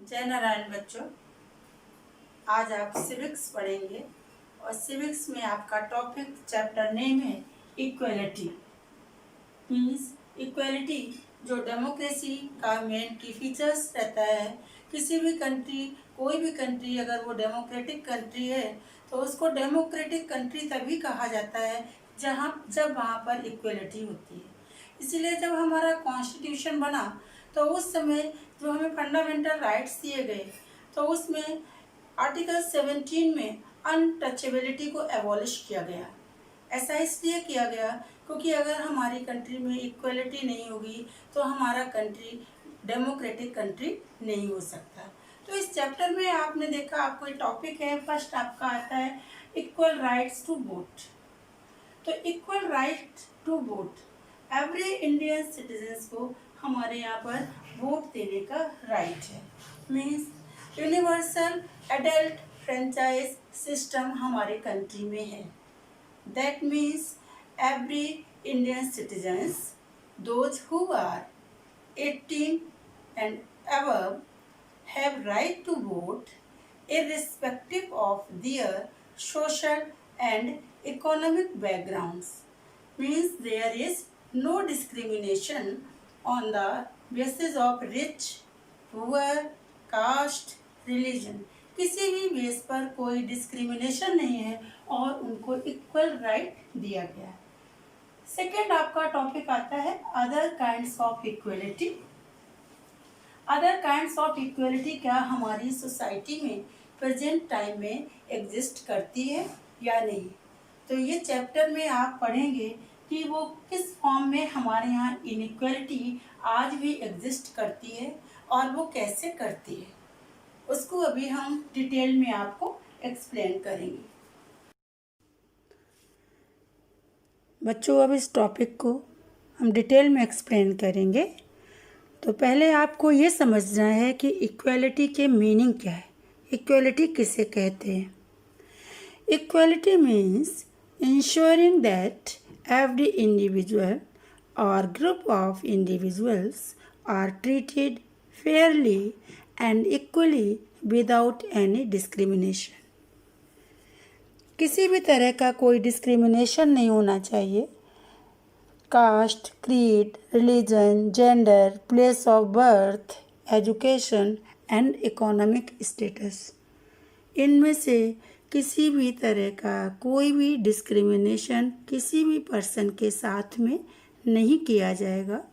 जय नारायण बच्चों, आज आप सिविक्स पढ़ेंगे और सिविक्स में आपका टॉपिक चैप्टर नेम है इक्वलिटी। मीन्स इक्वलिटी जो डेमोक्रेसी का मेन की फीचर्स रहता है। किसी भी कंट्री, कोई भी कंट्री अगर वो डेमोक्रेटिक कंट्री है तो उसको डेमोक्रेटिक कंट्री तभी कहा जाता है जब वहाँ पर इक्वलिटी होती है। इसीलिए जब हमारा कॉन्स्टिट्यूशन बना तो उस समय जो हमें फंडामेंटल राइट्स दिए गए तो उसमें आर्टिकल 17 में अनटचेबिलिटी को एबॉलिश किया गया। ऐसा इसलिए किया गया क्योंकि अगर हमारी कंट्री में इक्वलिटी नहीं होगी तो हमारा कंट्री डेमोक्रेटिक कंट्री नहीं हो सकता। तो इस चैप्टर में आपने देखा, आपको एक टॉपिक है, फर्स्ट आपका आता है इक्वल राइट्स टू वोट। तो equal right to vote, every Indian citizens को हमारे यहाँ पर वोट देने का राइट है। Means universal adult franchise system हमारे कंट्री में है। That means every Indian citizens, those who are 18 and above, have right to vote irrespective of their social and economic backgrounds. Means there is no discrimination on the basis of rich, poor, caste, religion. किसी भी base पर कोई discrimination नहीं है और उनको equal right दिया गया है। सेकेंड आपका टॉपिक आता है other kinds of equality. Other kinds of equality क्या हमारी सोसाइटी में प्रेजेंट टाइम में एग्जिस्ट करती है या नहीं। तो ये चैप्टर में आप पढ़ेंगे कि वो किस फॉर्म में हमारे यहाँ इनइक्वलिटी आज भी एग्जिस्ट करती है और वो कैसे करती है, उसको अभी हम डिटेल में आपको एक्सप्लेन करेंगे। बच्चों, अब इस टॉपिक को हम डिटेल में एक्सप्लेन करेंगे। तो पहले आपको ये समझना है कि इक्वलिटी के मीनिंग क्या है, इक्वलिटी किसे कहते हैं। Equality means ensuring that every individual और group of individuals are treated fairly and equally without any discrimination. किसी भी तरह का कोई डिस्क्रिमिनेशन नहीं होना चाहिए। Caste, creed, religion, gender, place of birth, education and economic status, इनमें से किसी भी तरह का कोई भी डिस्क्रिमिनेशन किसी भी पर्सन के साथ में नहीं किया जाएगा।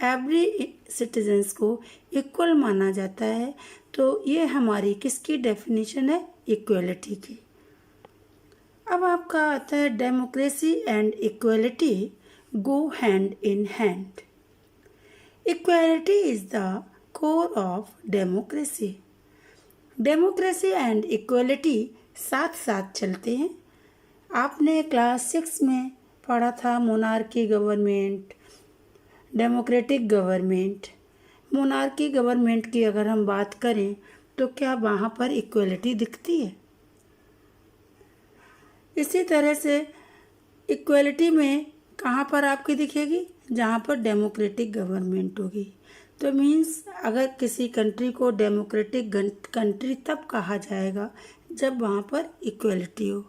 एवरी सिटीजन्स को इक्वल माना जाता है। तो ये हमारी किसकी डेफिनेशन है, इक्वलिटी की। अब आपका आता है democracy and equality go hand in hand. Equality is the core of democracy. Democracy and equality साथ साथ चलते हैं। आपने क्लास 6 में पढ़ा था monarchy government, democratic government. Monarchy government की अगर हम बात करें तो क्या वहाँ पर इक्वलिटी दिखती है? इसी तरह से इक्वलिटी में कहाँ पर आपकी दिखेगी, जहाँ पर डेमोक्रेटिक गवर्नमेंट होगी। तो मीन्स अगर किसी कंट्री को डेमोक्रेटिक कंट्री तब कहा जाएगा जब वहाँ पर इक्वलिटी हो।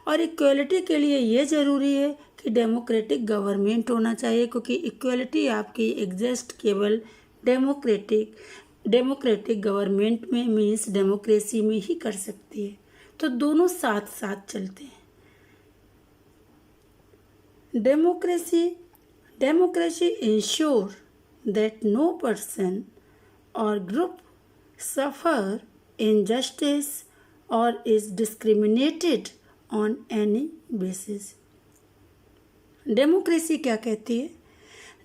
और इक्वलिटी के लिए ये ज़रूरी है कि डेमोक्रेटिक गवर्नमेंट होना चाहिए, क्योंकि इक्वलिटी आपकी एग्जिस्ट केवल डेमोक्रेटिक गवर्नमेंट में, मीन्स डेमोक्रेसी में ही कर सकती है। तो दोनों साथ साथ चलते हैं। Democracy ensure that no person or group suffer injustice or is discriminated on any basis. Democracy क्या कहती है?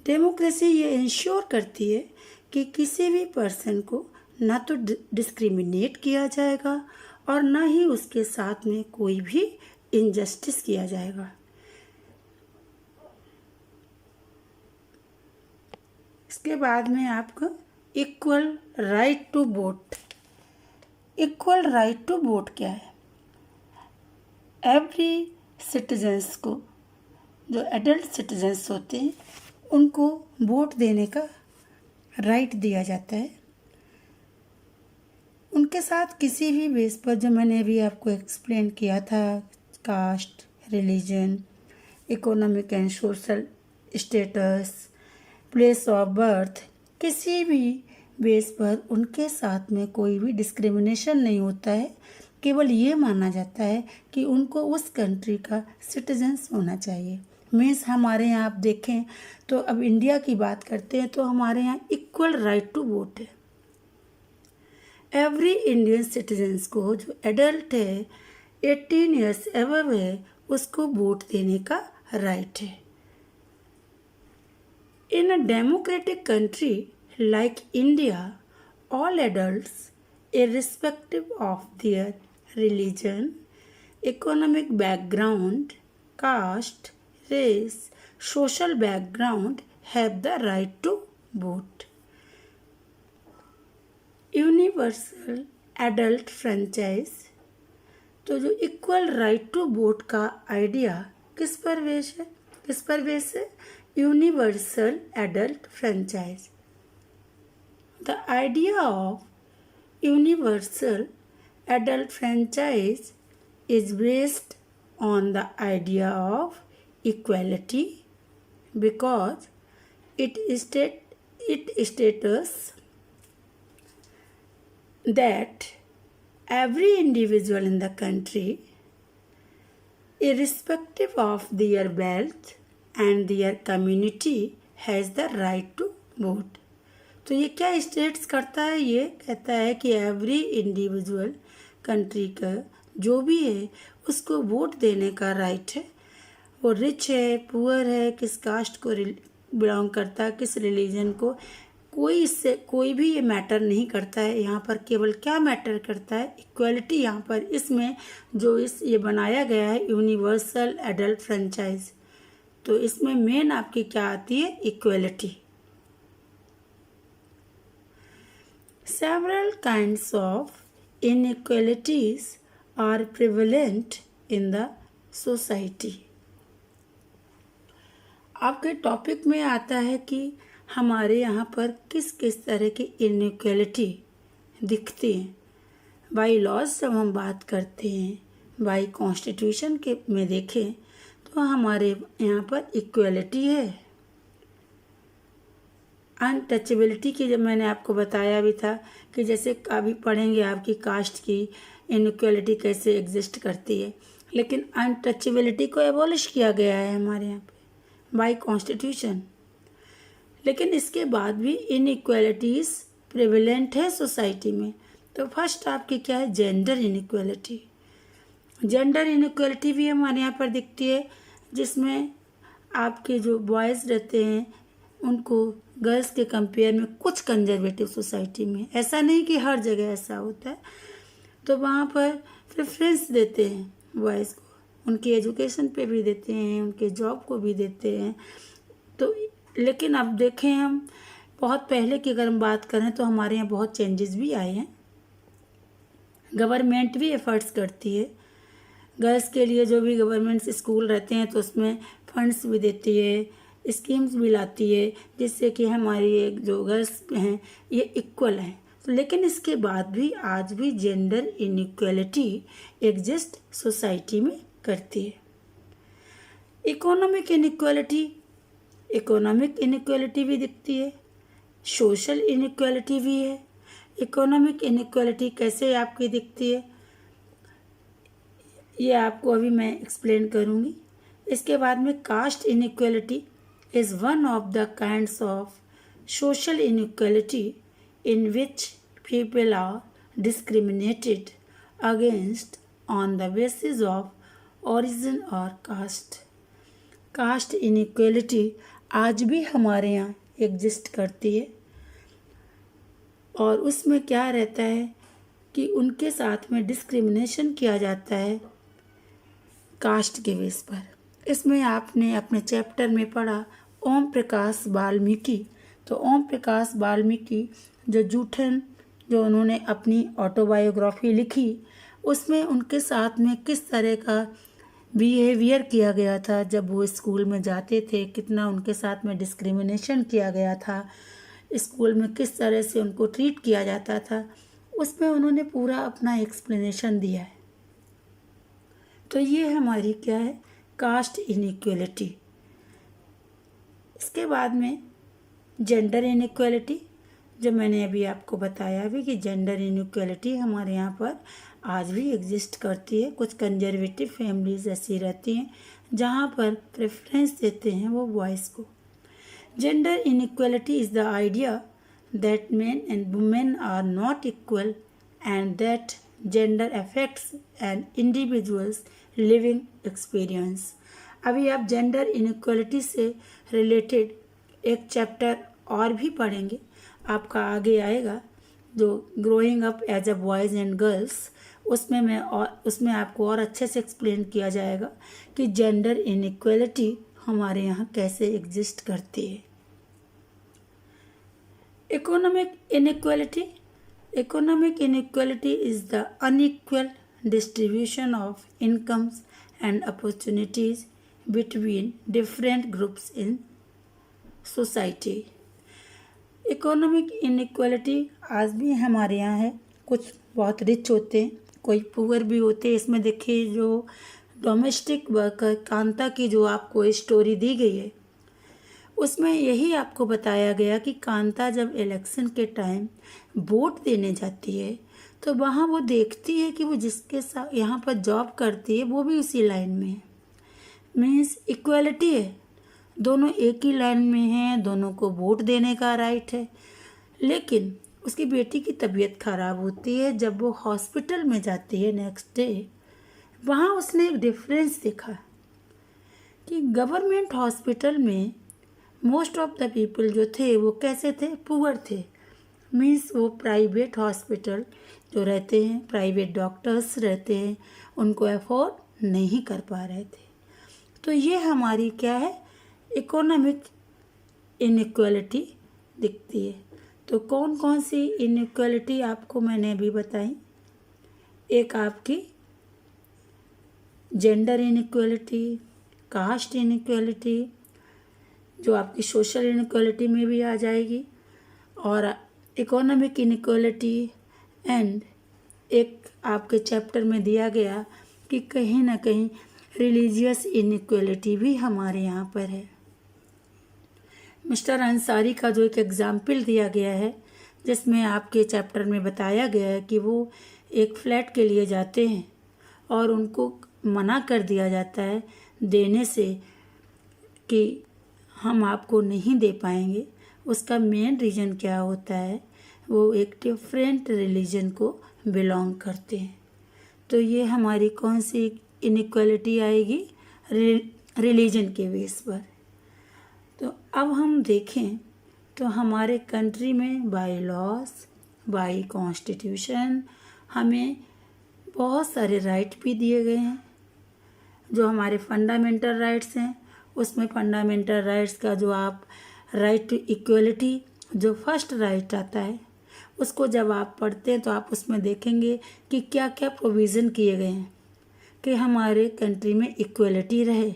डेमोक्रेसी ये इंश्योर करती है कि किसी भी पर्सन को ना तो डिस्क्रिमिनेट किया जाएगा और ना ही उसके साथ में कोई भी इनजस्टिस किया जाएगा। इसके बाद में आपको equal right to vote. Equal right to vote क्या है? एवरी सिटीजन्स को, जो एडल्ट सिटीजन्स होते हैं, उनको वोट देने का राइट दिया जाता है। उनके साथ किसी भी बेस पर, जो मैंने अभी आपको एक्सप्लेन किया था, caste, religion, economic and social status, place of birth, किसी भी बेस पर उनके साथ में कोई भी डिस्क्रिमिनेशन नहीं होता है। केवल ये माना जाता है कि उनको उस कंट्री का सिटीजन्स होना चाहिए। मीन्स हमारे यहाँ आप देखें तो, अब इंडिया की बात करते हैं तो हमारे यहाँ इक्वल राइट टू वोट है। एवरी इंडियन सिटीजन्स को, जो एडल्ट है 18 ईयर्स एबव है, उसको वोट देने का राइट है। In a democratic country like India, all adults, irrespective of their religion, economic background, caste, race, social background, have the right to vote. Universal adult franchise, तो जो equal right to vote का idea किस पर base है? Universal adult franchise. The idea of universal adult franchise is based on the idea of equality because it states that every individual in the country, irrespective of their wealth and their community, has the right to vote. तो ये क्या states करता है? ये कहता है कि every individual country का जो भी है उसको वोट देने का राइट है। वो रिच है, पुअर है, किस कास्ट को बिलोंग करता है, किस रिलीजन को, कोई भी ये मैटर नहीं करता है। यहाँ पर केवल क्या मैटर करता है? इक्वलिटी। यहाँ पर इसमें जो ये बनाया गया है यूनिवर्सल एडल्ट फ्रेंचाइज, तो इसमें मेन आपकी क्या आती है? Equality. Several kinds of inequalities are prevalent in the society. आपके टॉपिक में आता है कि हमारे यहाँ पर किस किस तरह की इनइक्वलिटी दिखती हैं। बाई लॉज जब हम बात करते हैं, बाई कॉन्स्टिट्यूशन के में देखें तो हमारे यहाँ पर इक्वलिटी है। अनटचेबिलिटी की जब मैंने आपको बताया भी था कि जैसे अभी पढ़ेंगे आपकी कास्ट की इनइक्वलिटी कैसे एग्जिस्ट करती है, लेकिन अनटचेबिलिटी को एबॉलिश किया गया है हमारे यहाँ पे बाय कॉन्स्टिट्यूशन। लेकिन इसके बाद भी इनइक्वलिटीज़ प्रेवलेंट है सोसाइटी में। तो फर्स्ट आपकी क्या है? Gender inequality. जेंडर इनइक्वलिटी भी हमारे यहाँ पर दिखती है, जिसमें आपके जो बॉयज़ रहते हैं उनको गर्ल्स के कंपेयर में कुछ कंजर्वेटिव सोसाइटी में, ऐसा नहीं कि हर जगह ऐसा होता है, तो वहाँ पर प्रेफरेंस देते हैं बॉयज़ को, उनकी एजुकेशन पे भी देते हैं, उनके जॉब को भी देते हैं। तो लेकिन अब देखें हम बहुत पहले की अगर हम बात करें तो हमारे यहाँ बहुत चेंजेस भी आए हैं। गवर्नमेंट भी एफर्ट्स करती है गर्ल्स के लिए, जो भी गवर्नमेंट स्कूल रहते हैं तो उसमें फंड्स भी देती है, स्कीम्स भी लाती है, जिससे कि हमारी जो गर्ल्स हैं ये इक्वल हैं। तो लेकिन इसके बाद भी आज भी जेंडर इनइक्वलिटी एग्जिस्ट सोसाइटी में करती है। इकोनॉमिक इनइक्वलिटी भी दिखती है, सोशल इनइक्वलिटी भी है। इकोनॉमिक इनइक्वलिटी कैसे आपकी दिखती है ये आपको अभी मैं एक्सप्लेन करूँगी। इसके बाद में caste inequality is one of the kinds of social inequality in which people are discriminated against on the basis of origin और कास्ट। कास्ट इनइक्वलिटी आज भी हमारे यहाँ एग्जिस्ट करती है, और उसमें क्या रहता है कि उनके साथ में डिस्क्रिमिनेशन किया जाता है कास्ट के बेस पर। इसमें आपने अपने चैप्टर में पढ़ा ओम प्रकाश वाल्मीकि। तो ओम प्रकाश वाल्मीकि जो उन्होंने अपनी ऑटोबायोग्राफी लिखी, उसमें उनके साथ में किस तरह का बिहेवियर किया गया था जब वो स्कूल में जाते थे, कितना उनके साथ में डिस्क्रिमिनेशन किया गया था, स्कूल में किस तरह से उनको ट्रीट किया जाता था, उसमें उन्होंने पूरा अपना एक्सप्लेनेशन दिया है। तो ये हमारी क्या है, कास्ट इनइक्वलिटी। इसके बाद में जेंडर इनइक्वलिटी, जो मैंने अभी आपको बताया भी कि जेंडर इनइक्वलिटी हमारे यहाँ पर आज भी एग्जिस्ट करती है। कुछ कंजर्वेटिव फैमिलीज ऐसी रहती हैं जहाँ पर प्रेफरेंस देते हैं वो बॉयज़ को। Gender inequality is the idea that men and women are not equal and that gender affects an individual's living experience। अभी आप जेंडर इनइक्वलिटी से रिलेटेड एक चैप्टर और भी पढ़ेंगे, आपका आगे आएगा, जो growing up as a boys and girls. उसमें आपको और अच्छे से एक्सप्लेन किया जाएगा कि जेंडर इनइक्वलिटी हमारे यहाँ कैसे एग्जिस्ट करती है। Economic inequality is the unequal distribution of incomes and opportunities between different groups in society। Economic inequality आज भी हमारे यहाँ है। कुछ बहुत रिच होते हैं, कोई पुअर भी होते हैं। इसमें देखिए जो डोमेस्टिक वर्कर कांता की जो आपको स्टोरी दी गई है, उसमें यही आपको बताया गया कि कांता जब इलेक्शन के टाइम वोट देने जाती है तो वहाँ वो देखती है कि वो जिसके साथ यहाँ पर जॉब करती है वो भी उसी लाइन में है। मीन्स इक्वलिटी है, दोनों एक ही लाइन में हैं, दोनों को वोट देने का राइट है। लेकिन उसकी बेटी की तबीयत ख़राब होती है। जब वो हॉस्पिटल में जाती है नेक्स्ट डे, वहाँ उसने एक डिफरेंस देखा कि गवर्नमेंट हॉस्पिटल में मोस्ट ऑफ द पीपल जो थे वो कैसे थे, पुअर थे। मीन्स वो प्राइवेट हॉस्पिटल जो रहते हैं, प्राइवेट डॉक्टर्स रहते हैं, उनको अफोर्ड नहीं कर पा रहे थे। तो ये हमारी क्या है, इकोनॉमिक इनइक्वालिटी दिखती है। तो कौन कौन सी इनइक्वालिटी आपको मैंने अभी बताई, एक आपकी जेंडर इनइक्वालिटी, कास्ट इनइक्वालिटी जो आपकी सोशल इनइक्वालिटी में भी आ जाएगी, और इकोनॉमिक इनइक्वालिटी, एंड एक आपके चैप्टर में दिया गया कि कहीं ना कहीं रिलीजियस इनइक्वालिटी भी हमारे यहाँ पर है। मिस्टर अंसारी का जो एक एग्ज़ाम्पल दिया गया है, जिसमें आपके चैप्टर में बताया गया है कि वो एक फ्लैट के लिए जाते हैं और उनको मना कर दिया जाता है देने से कि हम आपको नहीं दे पाएंगे। उसका मेन रीज़न क्या होता है, वो एक डिफरेंट रिलीजन को बिलोंग करते हैं। तो ये हमारी कौन सी इनइक्वालिटी आएगी, रिलीजन के बेस पर। तो अब हम देखें तो हमारे कंट्री में बाय लॉस, बाय कॉन्स्टिट्यूशन हमें बहुत सारे राइट भी दिए गए हैं। जो हमारे फंडामेंटल राइट्स हैं, उसमें फंडामेंटल राइट्स का जो आप राइट टू इक्वलिटी जो फर्स्ट राइट आता है, उसको जब आप पढ़ते हैं तो आप उसमें देखेंगे कि क्या क्या प्रोविज़न किए गए हैं कि हमारे कंट्री में इक्वलिटी रहे।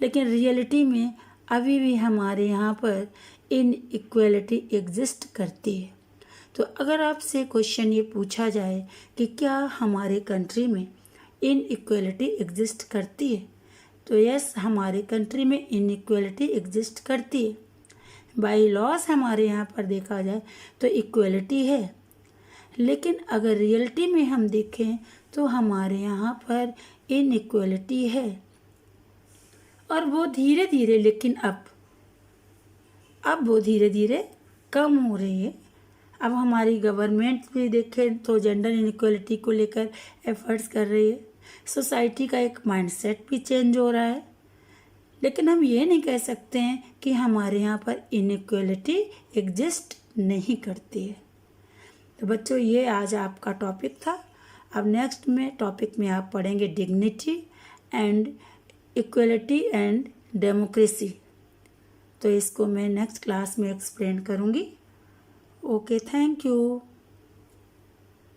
लेकिन रियलिटी में अभी भी हमारे यहाँ पर इनइक्वलिटी एग्जिस्ट करती है। तो अगर आपसे क्वेश्चन ये पूछा जाए कि क्या हमारे कंट्री में इनइक्वलिटी एग्जिस्ट करती है, तो यस, हमारे कंट्री में इनइक्वलिटी एग्जिस्ट करती है। बाय लॉस हमारे यहाँ पर देखा जाए तो इक्वलिटी है, लेकिन अगर रियलिटी में हम देखें तो हमारे यहाँ पर इनइक्वलिटी है, और वो धीरे धीरे, लेकिन अब वो धीरे धीरे कम हो रही है। अब हमारी गवर्नमेंट भी देखें तो जेंडर इनइक्वलिटी को लेकर एफर्ट्स कर रही है। सोसाइटी का एक माइंडसेट भी चेंज हो रहा है। लेकिन हम ये नहीं कह सकते हैं कि हमारे यहाँ पर इनइक्वलिटी एग्जिस्ट नहीं करती है। तो बच्चों, ये आज आपका टॉपिक था। अब नेक्स्ट में टॉपिक में आप पढ़ेंगे dignity and equality and democracy. तो इसको मैं नेक्स्ट क्लास में एक्सप्लेन करूँगी। Okay, thank you.